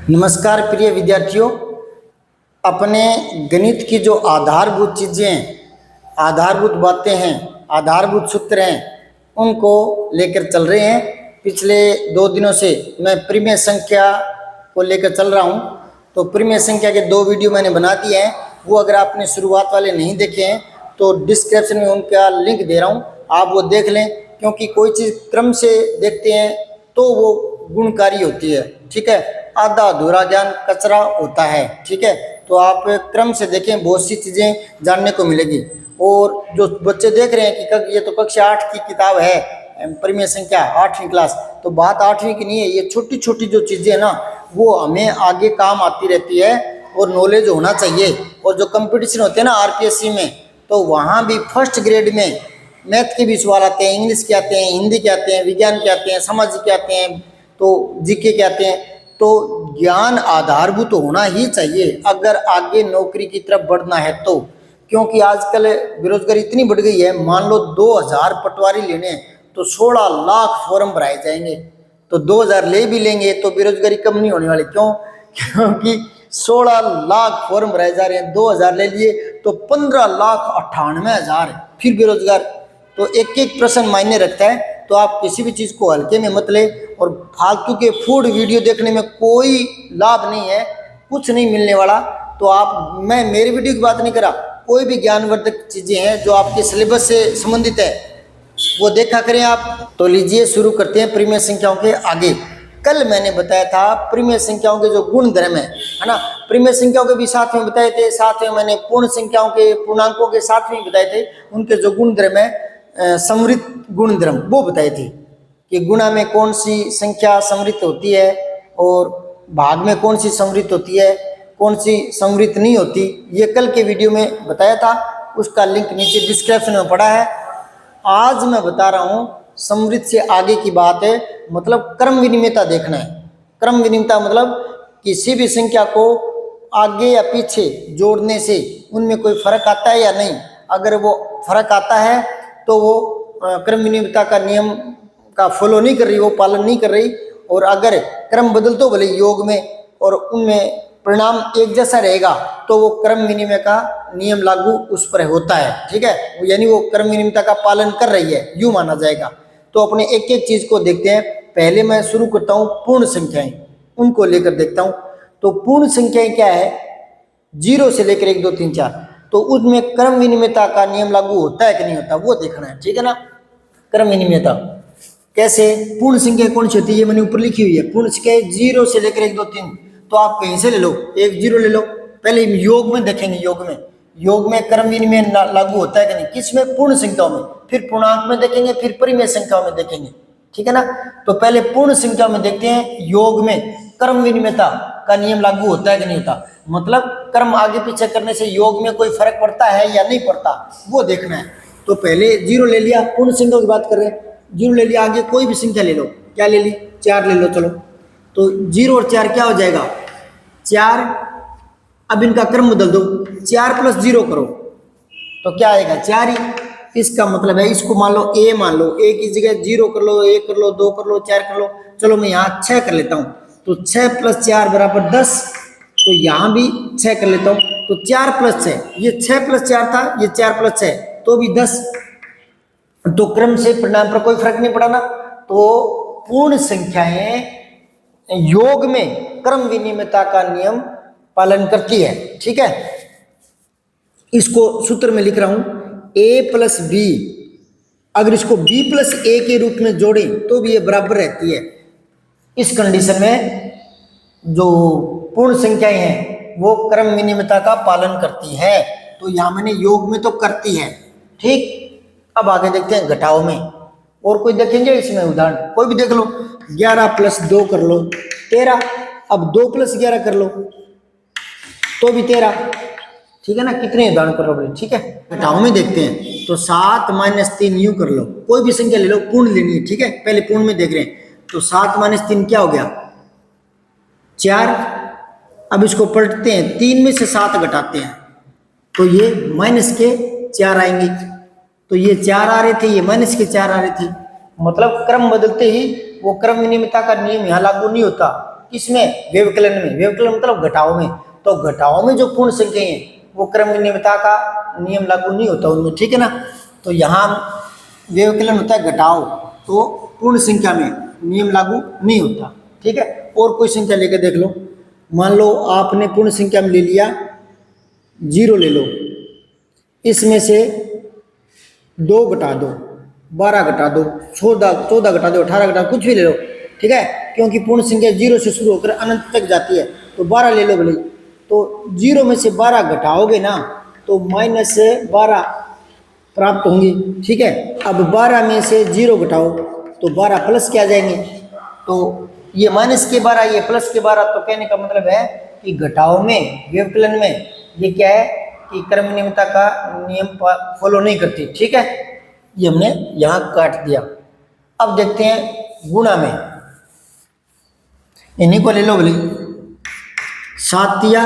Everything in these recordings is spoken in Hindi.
नमस्कार प्रिय विद्यार्थियों, अपने गणित की जो आधारभूत चीज़ें हैं, आधारभूत बातें हैं, आधारभूत सूत्र हैं, उनको लेकर चल रहे हैं। पिछले 2 दिनों से मैं परिमेय संख्या को लेकर चल रहा हूं। तो परिमेय संख्या के 2 वीडियो मैंने बना दिए हैं। वो अगर आपने शुरुआत वाले नहीं देखे हैं तो डिस्क्रिप्शन में उनका लिंक दे रहा हूं, आप वो देख लें। क्योंकि कोई चीज़ क्रम से देखते हैं तो वो गुणकारी होती है, ठीक है। आधा अधूरा ज्ञान कचरा होता है, ठीक है। तो आप क्रम से देखें, बहुत सी चीज़ें जानने को मिलेगी। और जो बच्चे देख रहे हैं कि ये तो कक्षा 8 की किताब है, परिमेय संख्या 8वीं क्लास, तो बात 8वीं की नहीं है। ये छोटी छोटी जो चीज़ें हैं ना, वो हमें आगे काम आती रहती है और नॉलेज होना चाहिए। और जो कंपटीशन होते हैं ना आरपीएससी में, तो वहाँ भी फर्स्ट ग्रेड में मैथ के भी सवाल आते हैं, इंग्लिश के आते हैं, हिंदी के आते हैं, विज्ञान के आते हैं, समाज के आते हैं, तो जीके के आते हैं। तो ज्ञान आधारभूत होना ही चाहिए अगर आगे नौकरी की तरफ बढ़ना है तो। क्योंकि आजकल बेरोजगारी इतनी बढ़ गई है, मान लो 2000 पटवारी लेने तो 16 लाख फॉर्म भराए जाएंगे। तो 2000 ले भी लेंगे तो बेरोजगारी कम नहीं होने वाली। क्यों? क्योंकि 16 लाख फॉर्म भराए जा रहे हैं, 2000 ले लिए तो 15,98,000 फिर बेरोजगार। तो एक एक प्रश्न मायने रखता है। तो आप किसी भी चीज़ को हल्के में मत ले। और फालतू के फूड वीडियो देखने में कोई लाभ नहीं है, कुछ नहीं मिलने वाला। तो आप, मैं मेरी वीडियो की बात नहीं कर रहा, कोई भी ज्ञानवर्धक चीज़ें हैं जो आपके सिलेबस से संबंधित है वो देखा करें आप। तो लीजिए शुरू करते हैं परिमेय संख्याओं के आगे। कल मैंने बताया था परिमेय संख्याओं के जो गुणधर्म है ना, परिमेय संख्याओं के भी साथ में बताए थे, साथ में मैंने पूर्ण संख्याओं के, पूर्णांकों के साथ में बताए थे। उनके जो गुणधर्म है, समृद्ध गुणधर्म, वो बताए थे कि गुणा में कौन सी संख्या समृद्ध होती है और भाग में कौन सी समृद्ध होती है, कौन सी समृद्ध नहीं होती। ये कल के वीडियो में बताया था, उसका लिंक नीचे डिस्क्रिप्शन में पड़ा है। आज मैं बता रहा हूँ समृद्ध से आगे की बात है, मतलब क्रम विनिमयता देखना है। क्रम विनिमयता मतलब किसी भी संख्या को आगे या पीछे जोड़ने से उनमें कोई फर्क आता है या नहीं। अगर वो फर्क आता है तो वो क्रम विनिमयता का नियम का फॉलो नहीं कर रही, वो पालन नहीं कर रही। और अगर क्रम बदल तो भले योग में और उनमें परिणाम एक जैसा रहेगा तो वो क्रम विनिमय का नियम लागू उस पर होता है, ठीक है। यानी वो क्रम विनिमयता का पालन कर रही है, यूँ माना जाएगा। तो अपने एक एक चीज़ को देखते हैं। पहले मैं शुरू करता हूँ पूर्ण संख्याएं, उनको लेकर देखता हूँ। तो पूर्ण संख्याएं क्या है? 0 से लेकर 1 2 3 4, तो उसमें क्रम विनिमयता का नियम लागू होता है कि नहीं होता, वो देखना है, ठीक है ना। क्रम विनिमयता कैसे? पूर्ण संख्या कौन सी होती है? ये मैंने ऊपर लिखी हुई है। पूर्ण संख्या 0 से लेकर 1 2 3, तो आप कहीं से ले लो, 1 0 ले लो। पहले योग में देखेंगे, योग में क्रम विनिमय लागू होता है कि नहीं, किस में? पूर्ण संख्याओं में। फिर पूर्णांक में देखेंगे, फिर परिमेय संख्याओं में देखेंगे, ठीक है ना। तो पहले पूर्ण संख्या में देखते हैं, योग में क्रम विनिमयता का नियम लागू होता है कि नहीं होता। मतलब क्रम आगे पीछे करने से योग में कोई फर्क पड़ता है या नहीं पड़ता, वो देखना है। तो पहले 0 ले लिया, पूर्ण संख्या की बात कर रहे हैं, 0 ले लिया। आगे कोई भी संख्या ले लो, क्या ले ली? 4 ले लो, चलो। तो 0 और 4 क्या हो जाएगा? 4। अब इनका क्रम बदल दो, 4 + 0 करो तो क्या आएगा? 4 ही। इसका मतलब है, इसको मान लो a, मान लो a की जगह 0 कर लो, 1 कर लो, 2 कर लो, 4 कर लो। चलो मैं यहाँ 6 कर लेता हूँ, तो 6 + 4 = 10। तो यहाँ भी 6 कर लेता हूँ, तो 4 + 6, ये 6 + 4 था, ये 4 + 6 तो भी 10। तो क्रम से परिणाम पर कोई फर्क नहीं पड़ा ना। तो पूर्ण संख्याएं योग में क्रम विनिमयता का नियम पालन करती है, ठीक है। इसको सूत्र में लिख रहा हूं, a + b। अगर इसको b + a के रूप में जोड़ें तो भी ये बराबर रहती है। इस कंडीशन में जो पूर्ण संख्याएं हैं वो क्रम विनिमयता का पालन करती है। तो यहां मैंने योग में तो करती है, ठीक। अब आगे देखते हैं घटाओ में। और कोई देखेंगे इसमें उदाहरण, कोई भी देख लो। 11 + 2 कर लो, 13। अब 2 + 11 कर लो तो भी 13, ठीक है ना। कितने उदाहरण कर लो, ठीक है। घटाओ में देखते हैं, तो 7 - 3 यूं कर लो। कोई भी संख्या ले लो, पूर्ण लेनी है, ठीक है। पहले पूर्ण में देख रहे हैं, तो 7 - 3 क्या हो गया? 4। अब इसको पलटते हैं, 3 में से 7 घटाते हैं तो ये -4 आएंगे। तो ये 4 आ रहे थे, ये -4 आ रहे थे। मतलब क्रम बदलते ही वो क्रम विनिमयता का नियम यहाँ लागू नहीं होता। किसमें? व्यवकलन में। व्यवकलन मतलब घटाव में। तो घटाव में जो पूर्ण संख्या है वो क्रम विनिमयता का नियम लागू नहीं होता उनमें, ठीक है ना। तो यहाँ व्यवकलन होता है घटाव, तो पूर्ण संख्या में नियम लागू नहीं होता, ठीक है। और कोई संख्या लेकर देख लो। मान लो आपने पूर्ण संख्या में ले लिया 0 ले लो, इसमें से 2 घटा दो, 12 घटा दो, 14 घटा दो, 18 घटा दो, कुछ भी ले लो, ठीक है। क्योंकि पूर्ण संख्या 0 से शुरू होकर अनंत तक जाती है, तो 12 ले लो भले। तो 0 में से 12 घटाओगे ना तो -12 प्राप्त होंगी, ठीक है। अब 12 में से 0 घटाओ तो 12 प्लस के आ जाएंगे। तो ये -12 ये +12, तो कहने का मतलब है कि घटाव में, व्यवकलन में ये क्या है कि क्रम विनिमयता का नियम फॉलो नहीं करती, ठीक है। ये हमने यहाँ काट दिया। अब देखते हैं गुणा में, इन्हीं को ले लो भले। 7 या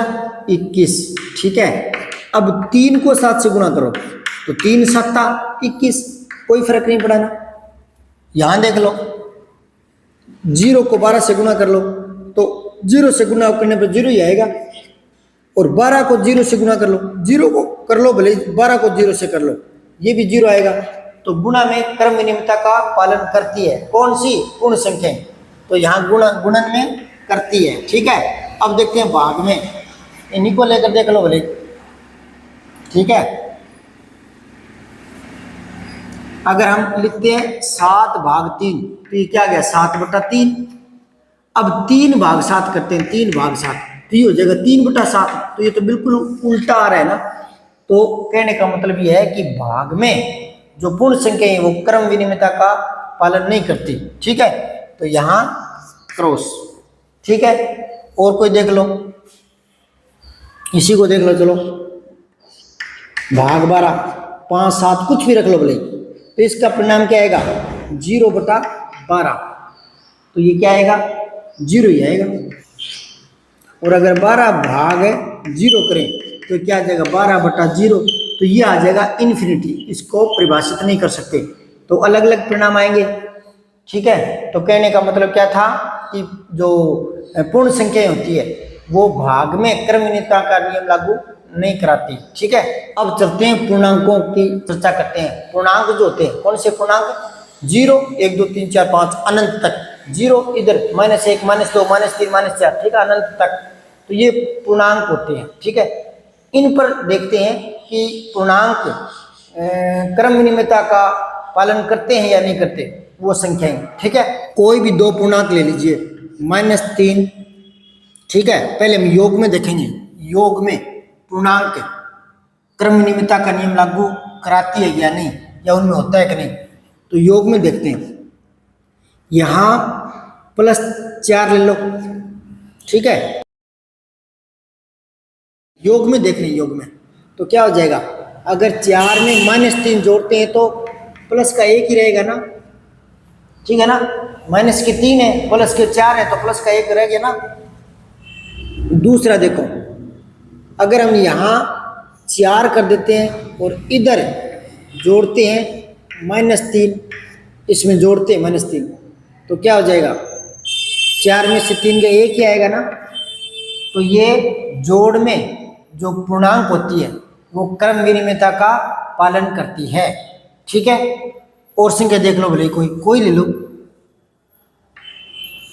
21, ठीक है। अब 3 को 7 से गुणा करो तो 3 7 21, कोई फर्क नहीं पड़ा ना। यहां देख लो 0 को 12 से गुणा कर लो तो 0 से गुणा करने पर 0 ही आएगा, और 12 को 0 से गुणा कर लो, 0 को कर लो भले, 12 को 0 से कर लो, ये भी 0 आएगा। तो गुणा में क्रम विनिमयता का पालन करती है, कौन सी? पूर्ण संख्याएं। तो यहाँ गुणन में करती है, ठीक है। अब देखते हैं भाग में, इन्हीं को लेकर देख लो भले, ठीक है। अगर हम लिखते हैं 7/3 तो ये क्या आ गया? 7/3। अब 3/7 करते हैं, 3/7 तो ये हो जाएगा 3/7। तो ये तो बिल्कुल उल्टा आ रहा है ना। तो कहने का मतलब ये है कि भाग में जो पूर्ण संख्या है वो क्रम विनिमयता का पालन नहीं करती, ठीक है। तो यहाँ क्रॉस, ठीक है। और कोई देख लो, इसी को देख लो, चलो भाग 12 5 7 कुछ भी रख लो भले, तो इसका परिणाम क्या आएगा? 0/12। तो ये क्या आएगा? 0 ही आएगा। और अगर 12 भाग 0 करें तो क्या आ जाएगा? 12/0, तो ये आ जाएगा इन्फिनिटी। इसको परिभाषित नहीं कर सकते, तो अलग अलग परिणाम आएंगे, ठीक है। तो कहने का मतलब क्या था कि जो पूर्ण संख्याएं होती है वो भाग में क्रम विनिमयता का नियम लागू नहीं कराती, ठीक है। अब चलते हैं पूर्णांकों की चर्चा करते हैं। पूर्णांक जो होते हैं, कौन से पूर्णांक? 0 1 2 3 4 5 अनंत तक, 0 इधर -1 -2 -3 -4, ठीक है, अनंत तक। तो ये पूर्णांक होते हैं, ठीक है। इन पर देखते हैं कि पूर्णांक क्रम विनिमयता का पालन करते हैं या नहीं करते, वो संख्याएं, ठीक है। कोई भी 2 पूर्णांक ले लीजिए, -3, ठीक है। पहले हम योग में देखेंगे, योग में पूर्णांक क्रम विनिमयता का नियम लागू कराती है या नहीं, या उनमें होता है कि नहीं। तो योग में देखते हैं, यहाँ +4 ले लो, ठीक है। योग में देख लें, योग में तो क्या हो जाएगा? अगर 4 में -3 जोड़ते हैं तो प्लस का 1 ही रहेगा ना, ठीक है ना। -3 है, प्लस के 4 है, तो प्लस का 1 रह गया ना। दूसरा देखो, अगर हम यहाँ 4 कर देते हैं और इधर जोड़ते हैं -3, इसमें जोड़ते हैं -3, तो क्या हो जाएगा? 4 में से 3 का 1 ही आएगा ना। तो ये जोड़ में जो पूर्णांक होती है वो क्रम विनिमयता का पालन करती है, ठीक है। और संख्या देख लो भले, कोई ले लो,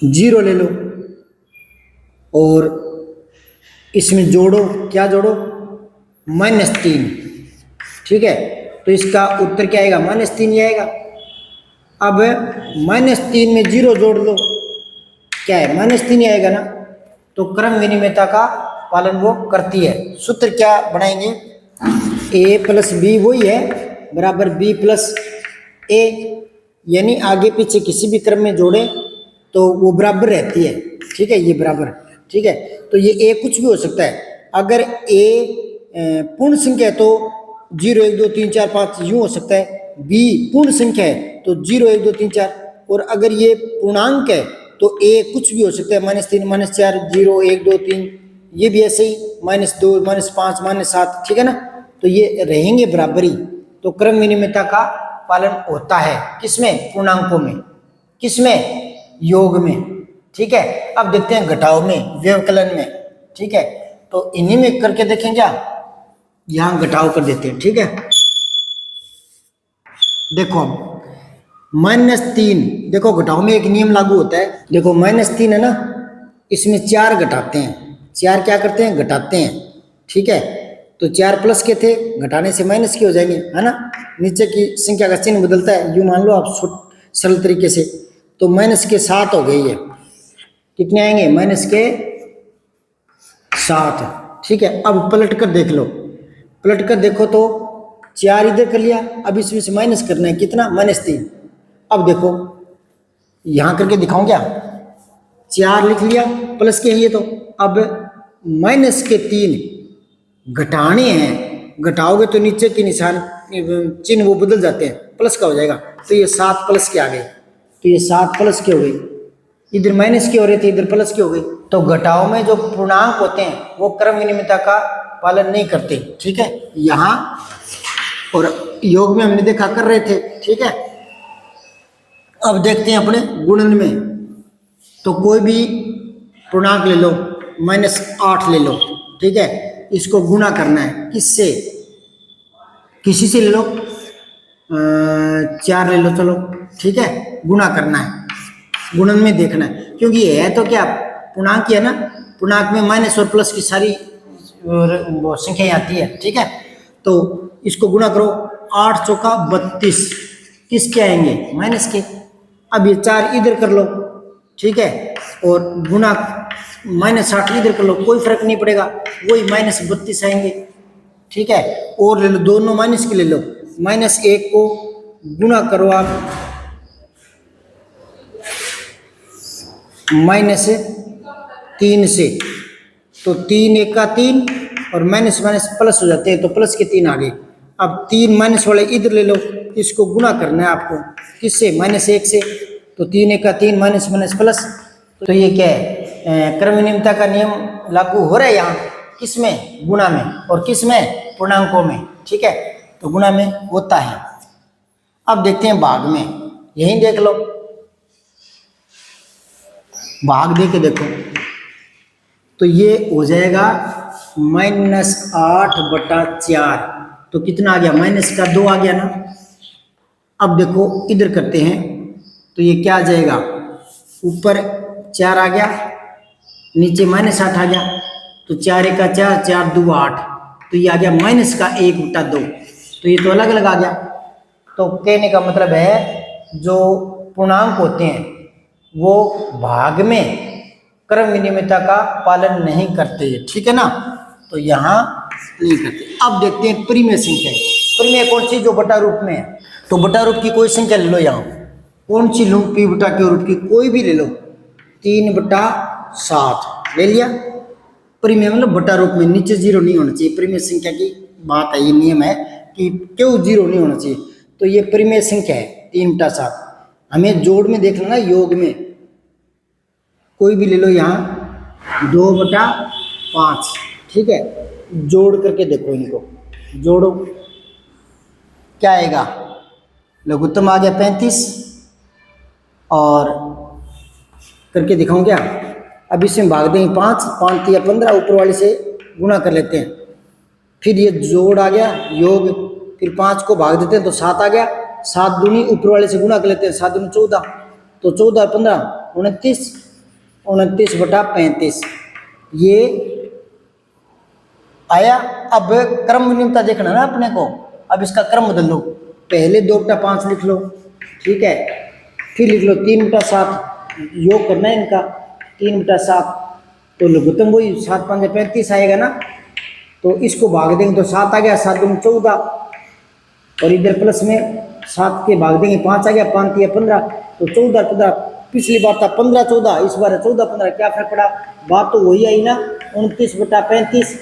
0 ले लो और इसमें जोड़ो, क्या जोड़ो? -3, ठीक है। तो इसका उत्तर क्या आएगा? -3 ही आएगा। अब -3 में 0 जोड़ लो, क्या है? -3 ही आएगा ना। तो क्रम विनिमयता का पालन वो करती है। सूत्र क्या बनाएंगे? a + b वही है बराबर b + a, यानी आगे पीछे किसी भी क्रम में जोड़े तो वो बराबर रहती है, ठीक है। ये बराबर, ठीक है। तो ये a कुछ भी हो सकता है। अगर a पूर्ण संख्या है तो 0 1 2 3 4 5 यूँ हो सकता है। b पूर्ण संख्या है तो 0 1 2 3 4, और अगर ये पूर्णांक है तो a कुछ भी हो सकता है, -3 -4 0 1 2 3, ये भी ऐसे ही -2 -5 -7, ठीक है ना। तो ये रहेंगे बराबर ही। तो क्रम विनिमयता का पालन होता है किसमें? पूर्णांकों में। किसमें? योग में। ठीक है। अब देखते हैं घटाव में, व्यवकलन में, ठीक है। तो इन्हीं में करके देखें क्या, यहां घटाव कर देते हैं, ठीक है। देखो -3, देखो घटाव में एक नियम लागू होता है, देखो -3 है ना, इसमें 4 घटाते हैं, 4 क्या करते हैं, घटाते हैं, ठीक है। तो 4 प्लस के थे, घटाने से माइनस के हो जाएंगे, है ना। नीचे की संख्या का चिन्ह बदलता है, यूं मान लो आप सरल तरीके से। तो -7 हो गई है, कितने आएंगे, -7, ठीक है। अब पलट कर देख लो, पलट कर देखो तो 4 इधर कर लिया, अब इसमें से माइनस करना है, कितना, -3। अब देखो यहां करके दिखाऊं क्या, 4 लिख लिया, प्लस के ये, तो अब -3 घटाने हैं, घटाओगे तो नीचे के निशान चिन्ह वो बदल जाते हैं, प्लस का हो जाएगा। तो ये 7 प्लस के आ गए, तो ये 7 प्लस के हो गई, इधर माइनस के हो रहे थे, इधर प्लस के हो गई। तो घटाव में जो पूर्णांक होते हैं वो क्रम विनिमयता का पालन नहीं करते, ठीक है। यहाँ और योग में हमने देखा कर रहे थे, ठीक है। अब देखते हैं अपने गुणन में, तो कोई भी पूर्णांक ले लो, -8 ले लो, ठीक है। इसको गुणा करना है, किससे, किसी से ले लो, 4 ले लो, चलो ठीक है, गुणा करना है, गुणन में देखना है, क्योंकि ये है तो क्या पूर्णांक ही है ना, पूर्णांक में माइनस और प्लस की सारी संख्याएं आती है, ठीक है। तो इसको गुणा करो, 8 चौका 32, किसके आएंगे, माइनस के। अब ये 4 इधर कर लो, ठीक है, और गुणा -8 इधर कर लो, कोई फर्क नहीं पड़ेगा, वही -32 आएंगे, ठीक है। और ले लो, दोनों माइनस के ले लो, -1 को गुणा करो आप -3 से, तो 3 1 का 3 और माइनस माइनस प्लस हो जाते हैं, तो प्लस के 3 आ गए। अब 3 माइनस वाले इधर ले लो, इसको गुणा करना है आपको, किससे, -1 से। तो 3 1 का 3 माइनस माइनस प्लस, तो ये क्या है, क्रम विनिमयता का नियम लागू हो रहा है यहाँ, किसमें, गुणा में, और किसमें, पूर्णांकों में, ठीक है। तो गुणा में होता है। अब देखते हैं भाग में, यही देख लो, भाग दे के देखो, तो ये हो जाएगा -8/4, तो कितना आ गया, माइनस का 2 आ गया ना। अब देखो इधर करते हैं, तो ये क्या आ जाएगा, ऊपर 4 आ गया, नीचे -8 आ गया, तो 4 1 का 4, 4 2 8, तो ये आ गया माइनस का 1/2, तो ये तो अलग अलग आ गया। तो कहने का मतलब है जो पूर्णांक होते हैं वो भाग में क्रम विनिमयता का पालन नहीं करते, ठीक है ना, तो यहाँ नहीं करते। अब देखते हैं परिमेय संख्या, परिमेय कौन सी, जो बटा रूप में है, तो बटा रूप की कोई संख्या ले लो, यहाँ कौन सी लूँ, p बटा q रूप की कोई भी ले लो, 3/7 ले लिया। परिमेय मतलब बटा रूप में, नीचे 0 नहीं होना चाहिए, परिमेय संख्या की बात है, ये नियम है कि क्यों 0 नहीं होना चाहिए। तो ये परिमेय संख्या है 3/7। हमें जोड़ में देखना ना, योग में कोई भी ले लो, यहाँ 2/5, ठीक है। जोड़ करके देखो, इनको जोड़ो, क्या आएगा, लघुत्तम आ गया 35, और करके दिखाऊं क्या, अब इसमें भाग देंगे 5, 5 या 15, ऊपर वाले से गुणा कर लेते हैं, फिर ये जोड़ आ गया, योग, फिर 5 को भाग देते हैं तो 7 आ गया, 7 दूनी ऊपर वाले से गुणा कर लेते हैं, 7 दूनी 14, तो 14 15 29, 29/35 ये आया। अब क्रम विनिमयता देखना ना अपने को, अब इसका क्रम बदल लो, पहले 2/5 लिख लो, ठीक है, फिर लिख लो 3/7, योग करना है इनका, 3/7, तो लघुत्तम वही 7 5 35 आएगा ना, तो इसको भाग देंगे तो 7 आ गया, 7 दूनी 14, और इधर प्लस में 7 के भाग देंगे 5 आ गया, 5 या 15, तो 14 15, पिछली बार था 15 14, इस बार 14 15, क्या फर्क पड़ा, बात तो वही आई ना, 29/35,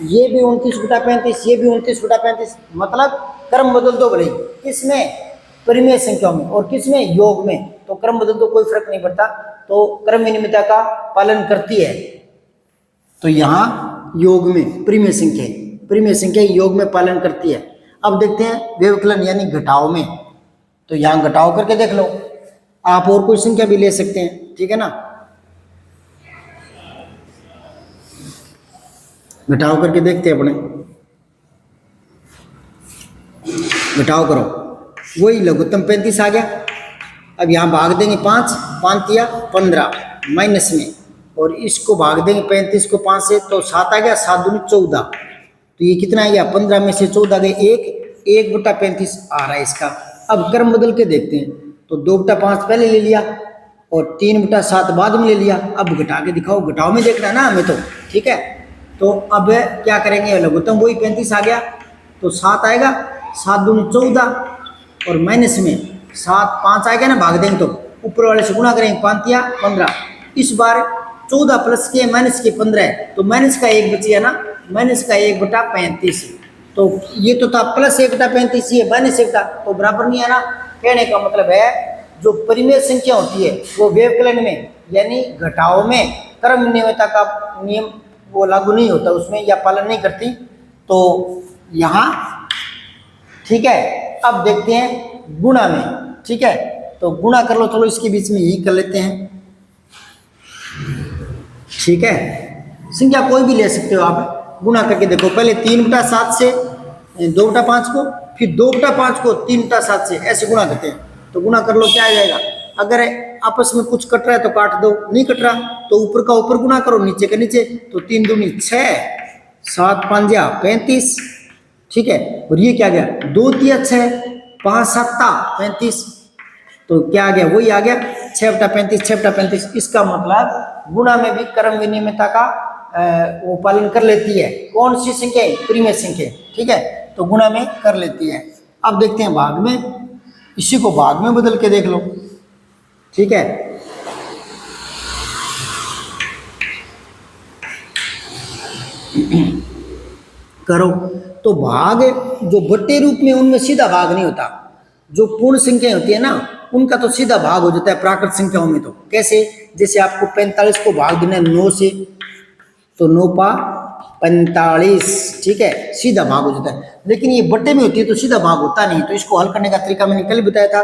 ये भी 29/35, ये भी 29/35, मतलब क्रम बदल दो भले, किसमें, परिमेय संख्याओं में, और किसमें, योग में, तो क्रम बदल दो, कोई फर्क नहीं पड़ता, तो क्रम विनिमयता का पालन करती है। तो यहाँ योग में परिमेय संख्या, परिमेय संख्या योग में पालन करती है। अब देखते हैं व्यवकलन यानी घटाव में, तो यहाँ घटाव करके देख लो, आप और कोई संख्या भी ले सकते हैं, ठीक है ना। घटाव करके देखते हैं अपने, घटाव करो, वही लघुत्तम 35 आ गया। अब यहाँ भाग देंगे 5, 5 या 15 माइनस में, और इसको भाग देंगे 35 को 5 से, तो 7 आ गया, 7 दूनी 14, तो ये कितना आ गया, 15 में से 14 गए 1/35 आ रहा है इसका। अब क्रम बदल के देखते हैं, तो 2/5 पहले ले लिया और 3/7 बाद में ले लिया। अब घटा के दिखाओ, घटाओ में देखना है ना हमें तो, ठीक है। तो अब क्या करेंगे, लघुत्तम वही 35 आ गया, तो 7 आएगा, 7 दूनी 14 और माइनस में 7, 5 आएगा ना, भाग देंगे तो ऊपर वाले से गुणा करेंगे, 5 या 15। इस बार 14 प्लस के माइनस के 15 है, तो माइनस का 1 बचिया ना, माइनस का 1/35, तो ये तो था प्लस 1/35, ये माइनस 1 तो बराबर नहीं है ना। कहने का मतलब है जो परिमेय संख्या होती है वो व्यवकलन में यानी घटाव में क्रम विनिमयता का नियम वो लागू नहीं होता उसमें, या पालन नहीं करती, तो यहाँ ठीक है। अब देखते हैं गुणा में, ठीक है, तो गुणा कर लो, चलो इसके बीच में यही कर लेते हैं, ठीक है। संख्या कोई भी ले सकते हो आप, गुणा करके देखो, पहले 3/7 से 2/5 को, फिर 2/5 को 3/7 से, ऐसे गुणा करते हैं। तो गुणा कर लो, क्या आ जाएगा, अगर आपस में कुछ कट रहा है तो काट दो, नहीं कट रहा तो ऊपर का ऊपर गुणा करो, नीचे का नीचे, तो 3 दूनी 6, 7 5 35, ठीक है। और ये क्या गया, 2 तिया 6, 5 7 35, तो क्या आ गया, वही आ गया 6/35, 6/35। इसका मतलब गुणा में भी क्रम विनिमयता का वो पालन कर लेती है। कौन सी संख्या, परिमेय संख्या, ठीक है, तो गुणा में कर लेती है। अब देखते हैं भाग में, इसी को भाग में बदल के देख लो, ठीक है। करो, तो भाग जो बट्टे रूप में उनमें सीधा भाग नहीं होता, जो पूर्ण संख्या होती है ना उनका तो सीधा भाग हो जाता है प्राकृत संख्याओं में। तो कैसे, जैसे आपको 45 को भाग देना है 9 से, तो 9×5 = 45, ठीक है, सीधा भाग हो जाता है। लेकिन ये बट्टे में होती है तो सीधा भाग होता नहीं, तो इसको हल करने का तरीका मैंने कल बताया था।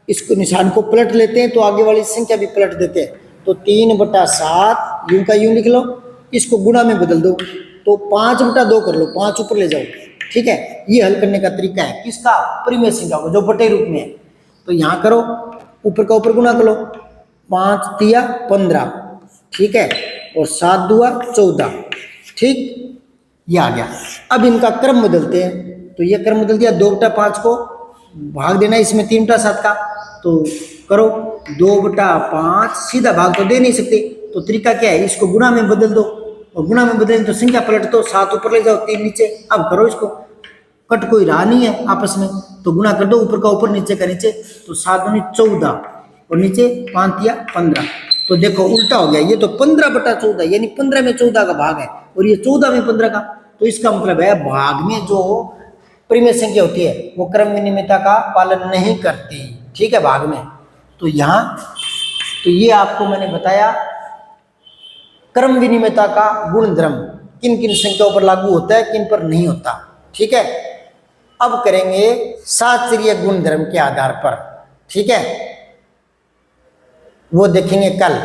इसको निशान को पलट लेते हैं तो आगे वाली संख्या भी पलट देते हैं, तो 3/7 यूं का यूं लिख लो, इसको गुणा में बदल दो, तो 5/2 कर लो, 5 ऊपर ले जाओ, ठीक है। ये हल करने का तरीका है किसका, परिमेय संख्या को, जो बटे रूप में है। तो यहाँ करो, ऊपर का ऊपर गुणा कर लो, 5 तिया 15, ठीक है, और 7 दुआ 14, ठीक, ये आ गया। अब इनका क्रम बदलते हैं, तो ये क्रम बदल दिया, 2/5 को भाग देना इसमें 3/7 का, तो करो 2/5, सीधा भाग तो दे नहीं सकते, तो तरीका क्या है, इसको गुणा में बदल दो, और गुणा में बदलें तो संख्या पलट दो, 7 ऊपर ले जाओ 3 नीचे। अब करो इसको, कट कोई रहा नहीं है आपस में, तो गुणा कर दो, ऊपर का ऊपर नीचे का नीचे, तो 7 दूनी 14 और नीचे 5 या 15, तो देखो उल्टा हो गया, ये तो 15/14 यानी 15 में 14 का भाग है, और ये 14 में 15 का, तो इसका मतलब है भाग में जो परिमेय संख्या होती है वो क्रम विनिमयता का पालन नहीं करती, ठीक है, भाग में। तो यहाँ तो ये आपको मैंने बताया क्रम विनिमयता का गुणधर्म किन किन संख्याओं पर लागू होता है, किन पर नहीं होता, ठीक है। अब करेंगे शास्त्रीय गुणधर्म के आधार पर, ठीक है, वो देखेंगे कल।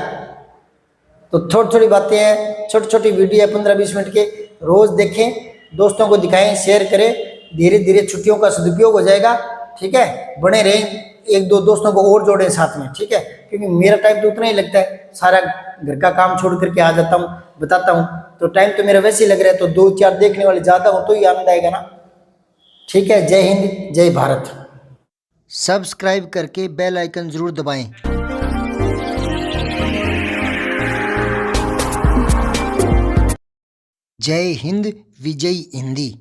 तो थोड़ी थोड़ी बातें हैं, छोटी छोटी वीडियो है 15-20 मिनट के, रोज देखें, दोस्तों को दिखाएं, शेयर करें, धीरे धीरे छुट्टियों का सदुपयोग हो जाएगा, ठीक है। बने रहें, 1-2 दोस्तों को और जोड़ें साथ में, ठीक है, क्योंकि मेरा टाइम तो उतना ही लगता है, सारा घर का काम छोड़ करके आ जाता हूँ, बताता हूँ, तो टाइम तो मेरा वैसे ही लग रहा है, तो 2-4 देखने वाले ज़्यादा हो तो ही आनंद आएगा ना, ठीक है। जय हिंद, जय भारत। सब्सक्राइब करके बेल आइकन जरूर दबाएं। जय हिंद, विजय हिंदी।